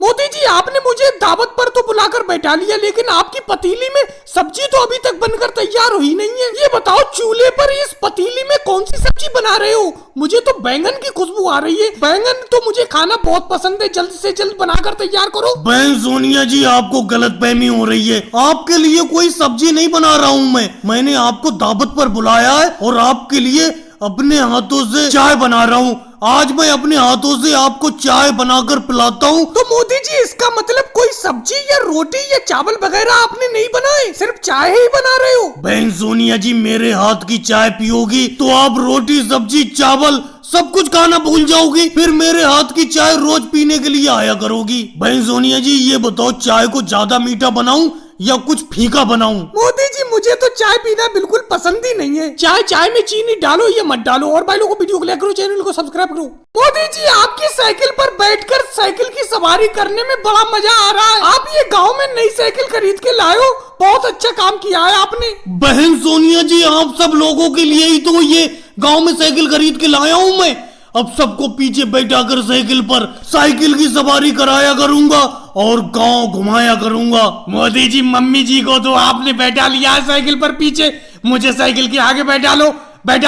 मोदी जी आपने मुझे दावत पर तो बुलाकर बैठा लिया, लेकिन आपकी पतीली में सब्जी तो अभी तक बनकर तैयार हुई नहीं है। ये बताओ चूल्हे पर इस पतीली में कौन सी सब्जी बना रहे हो? मुझे तो बैंगन की खुशबू आ रही है। बैंगन तो मुझे खाना बहुत पसंद है, जल्द से जल्द बनाकर तैयार करो। बहन सोनिया जी आपको गलतफहमी हो रही है। आपके लिए कोई सब्जी नहीं बना रहा हूँ मैंने आपको दावत पर बुलाया है और आपके लिए अपने हाथों से चाय बना रहा हूँ। आज मैं अपने हाथों से आपको चाय बनाकर पिलाता हूँ। तो मोदी जी इसका मतलब कोई सब्जी या रोटी या चावल वगैरह आपने नहीं बनाए, सिर्फ चाय ही बना रहे हो? बहन सोनिया जी मेरे हाथ की चाय पियोगी तो आप रोटी सब्जी चावल सब कुछ खाना भूल जाओगी, फिर मेरे हाथ की चाय रोज पीने के लिए आया करोगी। बहन सोनिया जी ये बताओ चाय को ज्यादा मीठा बनाऊं या कुछ फीका बनाऊं? मोदी जी मुझे तो चाय पीना बिल्कुल पसंद ही नहीं है। चाय में चीनी डालो या मत डालो। और भाई लोगों को वीडियो को लाइक करो, चैनल को सब्सक्राइब करो। मोदी जी आपकी साइकिल पर बैठकर साइकिल की सवारी करने में बड़ा मजा आ रहा है। आप ये गांव में नई साइकिल खरीद के लाए हो, बहुत अच्छा काम किया है आपने। बहन सोनिया जी आप सब लोगों के लिए ही तो ये गांव में साइकिल खरीद के लाया हूँ मैं। अब सबको पीछे बैठाकर साइकिल पर साइकिल की सवारी कराया करूंगा और गांव घुमाया करूंगा। मोदी जी मम्मी जी को तो आपने बैठा लिया है साइकिल पर पीछे, मुझे साइकिल के आगे बैठा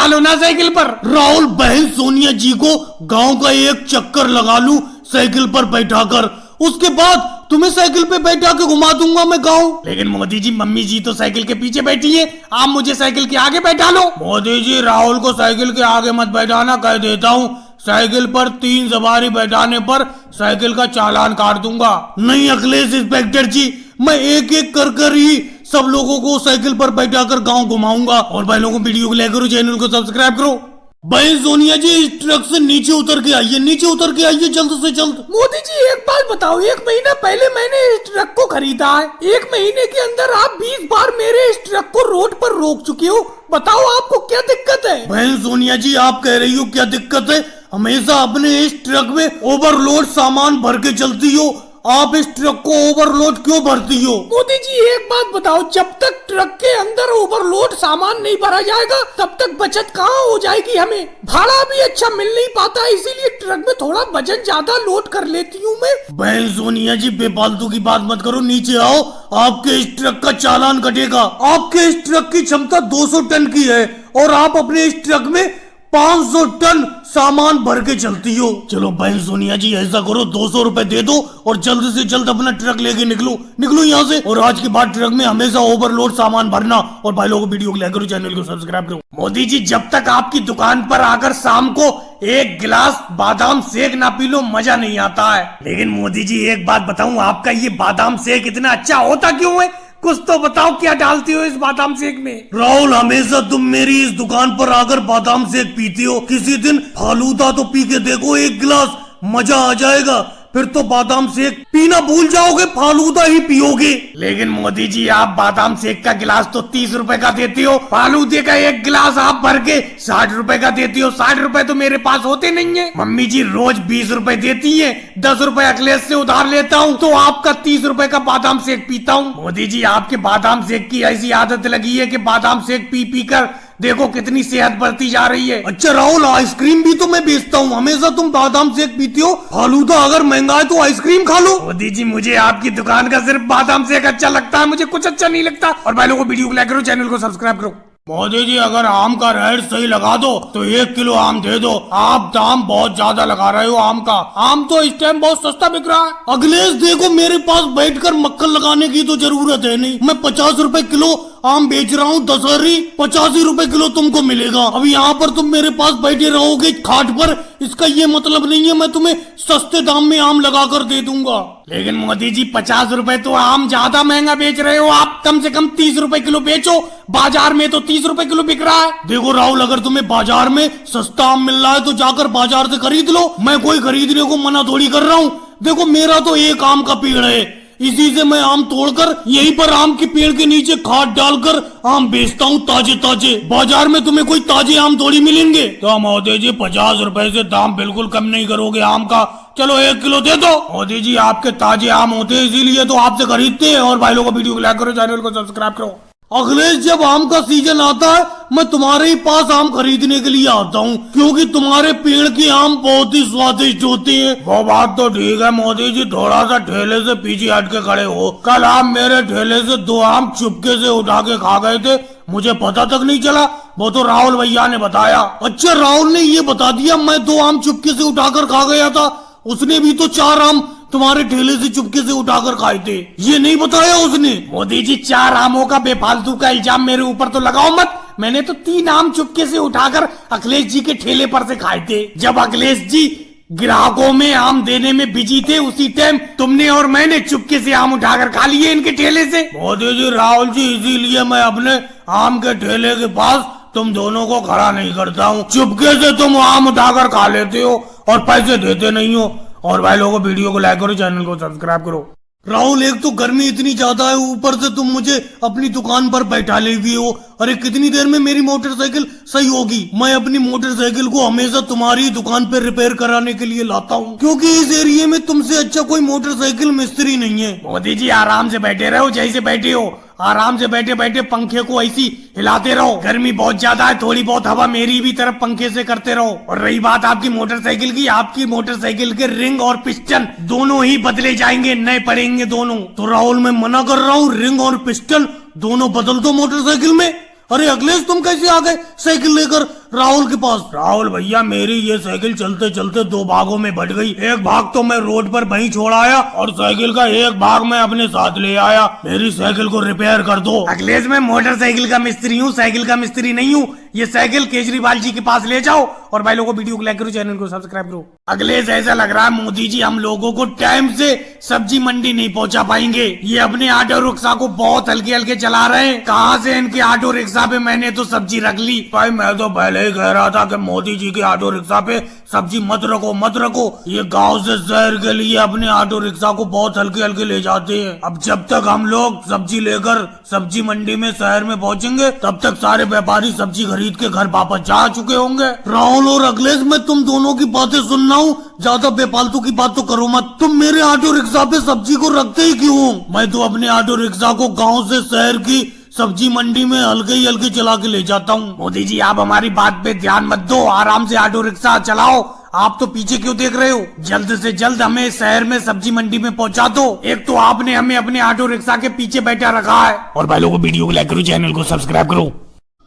लो ना साइकिल पर। राहुल बहन सोनिया जी को गांव का एक चक्कर लगा लूं साइकिल पर बैठाकर, उसके बाद तुम्हें साइकिल पे बैठा के घुमा दूंगा मैं गाँव। लेकिन मोदी जी मम्मी जी तो साइकिल के पीछे बैठी है, आप मुझे साइकिल के आगे बैठा लो। मोदी जी राहुल को साइकिल के आगे मत बैठाना, कह देता हूँ साइकिल पर 3 सवारी बैठाने पर साइकिल का चालान काट दूंगा। नहीं अखिलेश इंस्पेक्टर जी मैं एक एक कर ही सब लोगों को साइकिल पर बैठाकर गांव घुमाऊंगा। और भाई लोगों वीडियो को लाइक करो, चैनल को सब्सक्राइब करो। भाई सोनिया जी इस ट्रक से नीचे उतर के आइए जल्द से जल्द। मोदी जी एक बात बताओ, 1 महीना पहले मैंने इस ट्रक को खरीदा है, 1 महीने के अंदर आप 20 बार मेरे इस ट्रक को रोड पर रोक चुके हो। बताओ आपको क्या दिक्कत है? बहन सोनिया जी आप कह रही हो क्या दिक्कत है? हमेशा अपने इस ट्रक में ओवरलोड सामान भर के चलती हो, आप इस ट्रक को ओवरलोड क्यों भरती हो? मोदी जी एक बात बताओ, जब तक ट्रक के अंदर ओवरलोड सामान नहीं भरा जाएगा तब तक बचत कहाँ हो जाएगी हमें? भाड़ा भी अच्छा मिल नहीं पाता, इसीलिए ट्रक में थोड़ा वजन ज्यादा लोड कर लेती हूँ मैं। बहन सोनिया जी बेफालतू की बात मत करो, नीचे आओ, आपके इस ट्रक का चालान कटेगा। आपके इस ट्रक की क्षमता 200 टन की है और आप अपने इस ट्रक में 500 टन सामान भर के चलती हो। चलो बहन सोनिया जी ऐसा करो 200 रुपए दे दो और जल्द से जल्द अपना ट्रक लेके निकलो यहाँ से। और आज के बाद ट्रक में हमेशा ओवरलोड सामान भरना। और भाई लोगों वीडियो को लाइक करो, चैनल को सब्सक्राइब करो। मोदी जी जब तक आपकी दुकान पर आकर शाम को 1 गिलास बादाम शेक ना पी लो मजा नहीं आता है। लेकिन मोदी जी एक बात बताऊं, आपका ये बादाम शेक इतना अच्छा होता क्यों है? कुछ तो बताओ क्या डालती हो इस बादाम शेक में? राहुल हमेशा तुम मेरी इस दुकान पर आकर बादाम शेक पीती हो, किसी दिन फालूदा तो पी के देखो 1 गिलास, मजा आ जाएगा। फिर तो बादाम शेक पीना भूल जाओगे, फालूदा ही पियोगे। लेकिन मोदी जी आप बादाम शेक का गिलास तो 30 रुपए का देती हो, फालूदे का 1 गिलास आप भर के 60 रुपए का देती हो। 60 रुपए तो मेरे पास होते नहीं है। मम्मी जी रोज 20 रुपए देती है, 10 रुपए अखिलेश से उधार लेता हूँ तो आपका 30 रुपए का बादाम शेक पीता हूँ। मोदी जी आपके बादाम शेक की ऐसी आदत लगी है कि बादाम शेक पी पी कर देखो कितनी सेहत बढ़ती जा रही है। अच्छा राहुल आइसक्रीम भी तो मैं बेचता हूँ, हमेशा तुम बादाम शेक पीती हो, फालूदा अगर महंगा है तो आइसक्रीम खा लो। मोदी जी मुझे आपकी दुकान का सिर्फ बादाम शेक अच्छा लगता है, मुझे कुछ अच्छा नहीं लगता। और भाई लोगों को वीडियो को लाइक करो, चैनल को सब्सक्राइब करो। मोदी जी अगर आम का रेट सही लगा दो तो 1 किलो आम दे दो। आप दाम बहुत ज्यादा लगा रहे हो आम का, आम तो इस टाइम बहुत सस्ता बिक रहा है। अखिलेश देखो मेरे पास बैठकर मक्खन लगाने की तो जरूरत है नहीं, मैं 50 रुपए किलो आम बेच रहा हूँ, दशहरी 85 रुपए किलो तुमको मिलेगा। अभी यहाँ पर तुम मेरे पास बैठे रहोगे खाट पर, इसका ये मतलब नहीं है मैं तुम्हें सस्ते दाम में आम लगा कर दे दूंगा। लेकिन मोदी जी 50 रुपए तो आम ज्यादा महंगा बेच रहे हो आप, कम से कम 30 रुपए किलो बेचो, बाजार में तो 30 रुपए किलो बिक रहा है। देखो राहुल अगर तुम्हें बाजार में सस्ता आम मिल रहा है तो जाकर बाजार से खरीद लो, मैं कोई खरीदने को मना थोड़ी कर रहा हूँ। देखो मेरा तो एक आम का पेड़ है, इसी से मैं आम तोड़कर यहीं पर आम के पेड़ के नीचे खाद डालकर आम बेचता हूँ ताजे ताजे। बाजार में तुम्हें कोई ताजे आम थोड़ी मिलेंगे। तो मोदी जी 50 रुपए से दाम बिल्कुल कम नहीं करोगे आम का? चलो 1 किलो दे दो। मोदी जी आपके ताजे आम होते हैं इसीलिए तो आपसे खरीदते हैं। और भाई लोगों को वीडियो को लाइक करो, चैनल को सब्सक्राइब करो। अखिलेश, जब आम का सीजन आता है मैं तुम्हारे ही पास आम खरीदने के लिए आता हूँ, क्योंकि तुम्हारे पेड़ के आम बहुत ही स्वादिष्ट होते हैं। वो बात तो ठीक है मोदी जी, थोड़ा सा ठेले से पीछे हट के खड़े हो। कल आप मेरे ठेले से 2 आम चुपके से उठा के खा गए थे, मुझे पता तक नहीं चला। वो तो राहुल भैया ने बताया। अच्छा, राहुल ने ये बता दिया मैं 2 आम चुपके से उठाकर खा गया था? उसने भी तो 4 आम तुम्हारे ठेले से चुपके से उठाकर खाए थे, ये नहीं बताया उसने। मोदी जी, 4 आमों का बेफालतू का इल्जाम मेरे ऊपर तो लगाओ मत। मैंने तो 3 आम चुपके से उठाकर अखिलेश जी के ठेले पर से खाए थे। जब अखिलेश जी ग्राहकों में आम देने में बिजी थे, उसी टाइम तुमने और मैंने चुपके से आम उठाकर खा लिए इनके ठेले से। मोदी जी, राहुल जी, इसीलिए मैं अपने आम के ठेले के पास तुम दोनों को खड़ा नहीं करता हूँ। चुपके से तुम आम उठाकर खा लेते हो और पैसे देते नहीं हो। और भाई लोगों, वीडियो को लाइक करो, चैनल को सब्सक्राइब करो। राहुल, एक तो गर्मी इतनी ज्यादा है, ऊपर से तुम मुझे अपनी दुकान पर बैठा ले हुए हो। अरे कितनी देर में मेरी मोटरसाइकिल सही होगी? मैं अपनी मोटरसाइकिल को हमेशा तुम्हारी दुकान पर रिपेयर कराने के लिए लाता हूँ, क्योंकि इस एरिया में तुमसे अच्छा कोई मोटरसाइकिल मिस्त्री नहीं है। मोदी जी, आराम से बैठे रहो, जैसे बैठे हो आराम से बैठे बैठे पंखे को ऐसी हिलाते रहो। गर्मी बहुत ज्यादा है, थोड़ी बहुत हवा मेरी भी तरफ पंखे से करते रहो। और रही बात आपकी मोटरसाइकिल की, आपकी मोटरसाइकिल के रिंग और पिस्टन दोनों ही बदले जाएंगे, नए पड़ेंगे दोनों। तो राहुल, मैं मना कर रहा हूँ, रिंग और पिस्टन दोनों बदल दो मोटरसाइकिल में। अरे अखिलेश, तुम कैसे आ गए साइकिल लेकर राहुल के पास? राहुल भैया, मेरी ये साइकिल चलते चलते 2 भागों में बट गई। एक भाग तो मैं रोड पर वहीं छोड़ आया और साइकिल का एक भाग मैं अपने साथ ले आया। मेरी साइकिल को रिपेयर कर दो। अखिलेश, मैं मोटरसाइकिल का मिस्त्री हूँ, साइकिल का मिस्त्री नहीं हूँ। ये साइकिल केजरीवाल जी के पास ले जाओ। और भाई लोगों, वीडियो को लाइक करो, चैनल को सब्सक्राइब करो। अखिलेश, ऐसा लग रहा है मोदी जी हम लोगों को टाइम से सब्जी मंडी नहीं पहुंचा पाएंगे। ये अपने ऑटो रिक्शा को बहुत हल्के हल्के चला रहे हैं। कहाँ से इनके ऑटो रिक्शा पे मैंने तो सब्जी रख ली। भाई, मैं तो पहले ही कह रहा था कि मोदी जी के ऑटो रिक्शा पे सब्जी मत रखो मत रखो। ये गांव से शहर के लिए अपने ऑटो रिक्शा को बहुत हल्के हल्के ले जाते हैं। अब जब तक हम लोग सब्जी लेकर सब्जी मंडी में शहर में पहुंचेंगे, तब तक सारे व्यापारी सब्जी खरीद के घर वापस जा चुके होंगे। राहुल और अखिलेश, मैं तुम दोनों की बातें सुन रहा हूँ, ज्यादा बेफालतू की बात तो करो मत। तुम मेरे ऑटो रिक्शा पे सब्जी को रखते ही क्यों? मैं तो अपने ऑटो रिक्शा को गाँव से शहर की सब्जी मंडी में हल्के ही हल्के चला के ले जाता हूँ। मोदी जी, आप हमारी बात पे ध्यान मत दो, आराम से ऑटो रिक्शा चलाओ। आप तो पीछे क्यों देख रहे हो? जल्द से जल्द हमें शहर में सब्जी मंडी में पहुंचा दो। एक तो आपने हमें अपने ऑटो रिक्शा के पीछे बैठा रखा है। और भाई लोगों, वीडियो को लाइक करो, चैनल को सब्सक्राइब करो।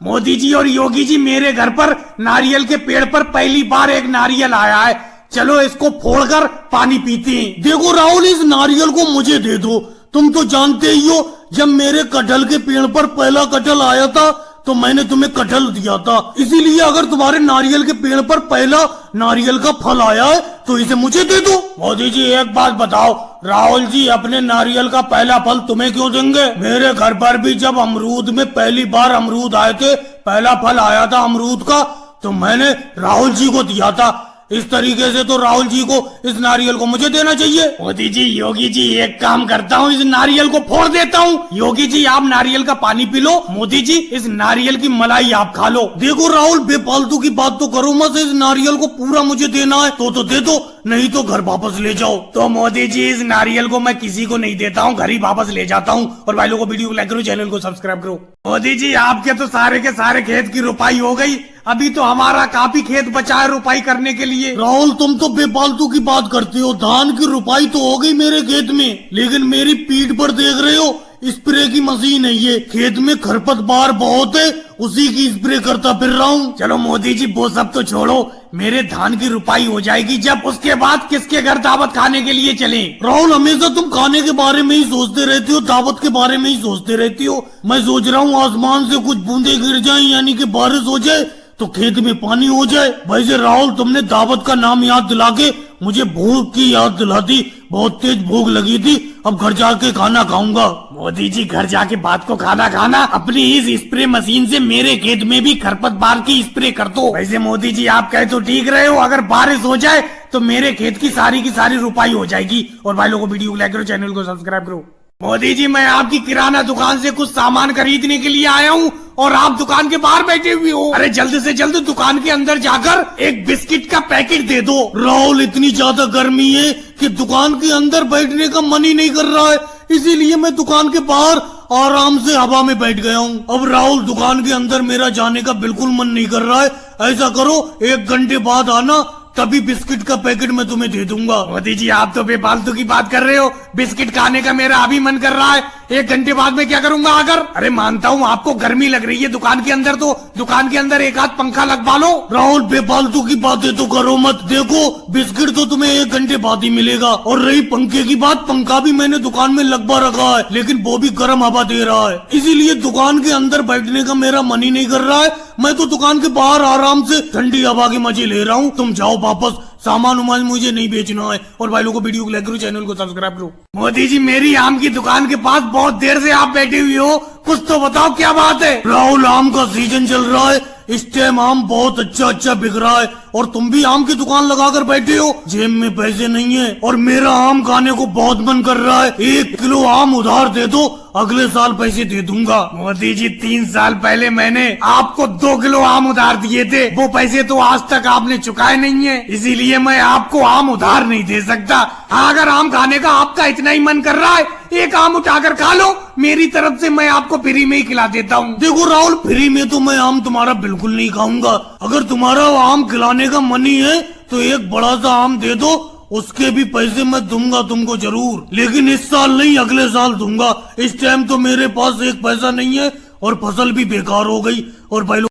मोदी जी और योगी जी, मेरे घर पर नारियल के पेड़ पर पहली बार एक नारियल आया है। चलो इसको फोड़कर पानी पीते हैं। देखो राहुल, इस नारियल को मुझे दे दो। तुम तो जानते ही हो, जब मेरे कटहल के पेड़ पर पहला कटहल आया था तो मैंने तुम्हें कटहल दिया था। इसीलिए अगर तुम्हारे नारियल के पेड़ पर पहला नारियल का फल आया है तो इसे मुझे दे दो। मोदी जी, एक बात बताओ, राहुल जी अपने नारियल का पहला फल तुम्हें क्यों देंगे? मेरे घर पर भी जब अमरूद में पहली बार अमरूद आए थे, पहला फल आया था अमरूद का, तो मैंने राहुल जी को दिया था। इस तरीके से तो राहुल जी को इस नारियल को मुझे देना चाहिए। मोदी जी, योगी जी, एक काम करता हूँ, इस नारियल को फोड़ देता हूँ। योगी जी, आप नारियल का पानी पी लो। मोदी जी, इस नारियल की मलाई आप खा लो। देखो राहुल, बेफालतू की बात तो करो मत। इस नारियल को पूरा मुझे देना है तो दे दो, नहीं तो घर वापस ले जाओ। तो मोदी जी, इस नारियल को मैं किसी को नहीं देता हूँ, घर ही वापस ले जाता हूँ। और भाई लोगों, वीडियो को लाइक करो, चैनल को सब्सक्राइब करो। मोदी जी, आपके तो सारे के सारे खेत की रुपाई हो गई, अभी तो हमारा काफी खेत बचा है रुपाई करने के लिए। राहुल, तुम तो बेफालतू की बात करते हो। धान की रुपाई तो हो गई मेरे खेत में, लेकिन मेरी पीठ पर देख रहे हो स्प्रे की मशीन है। ये खेत में खरपतवार बहुत है, उसी की स्प्रे करता फिर रहा हूँ। चलो मोदी जी, वो सब तो छोड़ो, मेरे धान की रुपाई हो जाएगी जब, उसके बाद किसके घर दावत खाने के लिए चले? राहुल, हमेशा तुम खाने के बारे में ही सोचते रहते हो, दावत के बारे में ही सोचते रहती हो। मैं सोच रहा हूँ आसमान से कुछ बूंदे गिर जाएं, यानी कि बारिश हो जाए तो खेत में पानी हो जाए। वैसे राहुल, तुमने दावत का नाम याद दिला के मुझे भूख की याद दिला दी। बहुत तेज भूख लगी थी, अब घर जाके खाना खाऊंगा। मोदी जी, घर जाके बात को खाना खाना, अपनी इस स्प्रे मशीन से मेरे खेत में भी खरपतवार की स्प्रे कर दो। वैसे मोदी जी, आप कहे तो ठीक रहे हो, अगर बारिश हो जाए तो मेरे खेत की सारी रुपाई हो जाएगी। और भाई लोगों, वीडियो को लाइक करो, चैनल को सब्सक्राइब करो। मोदी जी, मैं आपकी किराना दुकान से कुछ सामान खरीदने के लिए आया हूँ और आप दुकान के बाहर बैठे हुए हो। अरे जल्द से जल्द दुकान के अंदर जाकर एक बिस्किट का पैकेट दे दो। राहुल, इतनी ज्यादा गर्मी है कि दुकान के अंदर बैठने का मन ही नहीं कर रहा है, इसीलिए मैं दुकान के बाहर आराम से हवा में बैठ गया हूँ। अब राहुल दुकान के अंदर मेरा जाने का बिल्कुल मन नहीं कर रहा है। ऐसा करो 1 घंटे बाद आना, तभी बिस्किट का पैकेट मैं तुम्हें दे दूंगा। मोदी जी आप तो बेफालतू की बात कर रहे हो। बिस्किट खाने का मेरा अभी मन कर रहा है। 1 घंटे बाद मैं क्या करूंगा आकर? अरे मानता हूँ आपको गर्मी लग रही है दुकान के अंदर, तो दुकान के अंदर एक आध पंखा लगवा लो। राहुल बेफालतू की बातें तो करो मत। देखो बिस्किट तो तुम्हें 1 घंटे बाद ही मिलेगा। और रही पंखे की बात, पंखा भी मैंने दुकान में लगवा रखा है, लेकिन वो भी गर्म हवा दे रहा है, इसीलिए दुकान के अंदर बैठने का मेरा मन ही नहीं कर रहा है। मैं तो दुकान के बाहर आराम से ठंडी हवा के मजे ले रहा हूँ। तुम जाओ वापस, सामान उमान मुझे नहीं बेचना है। और भाई लोगों को वीडियो को लाइक करो, चैनल को सब्सक्राइब करो। मोदी जी मेरी आम की दुकान के पास बहुत देर से आप बैठे हुए हो, कुछ तो बताओ क्या बात है? राहुल आम का सीजन चल रहा है, इस टाइम आम बहुत अच्छा बिक रहा है, और तुम भी आम की दुकान लगाकर बैठे हो। जेब में पैसे नहीं है और मेरा आम खाने को बहुत मन कर रहा है। 1 किलो आम उधार दे दो, अगले साल पैसे दे दूंगा। मोदी जी 3 साल पहले मैंने आपको 2 किलो आम उधार दिए थे, वो पैसे तो आज तक आपने चुकाए नहीं है, इसीलिए मैं आपको आम उधार नहीं दे सकता। हाँ, अगर आम खाने का आपका इतना ही मन कर रहा है, 1 आम उठाकर खा लो, मेरी तरफ से मैं आपको फ्री में ही खिला देता हूँ। देखो राहुल, फ्री में तो मैं आम तुम्हारा बिल्कुल नहीं खाऊंगा। अगर तुम्हारा आम खिलाने का मन ही है तो एक बड़ा सा आम दे दो, उसके भी पैसे मैं दूंगा तुमको जरूर, लेकिन इस साल नहीं अगले साल दूंगा। इस टाइम तो मेरे पास 1 पैसा नहीं है और फसल भी बेकार हो गई। और भाई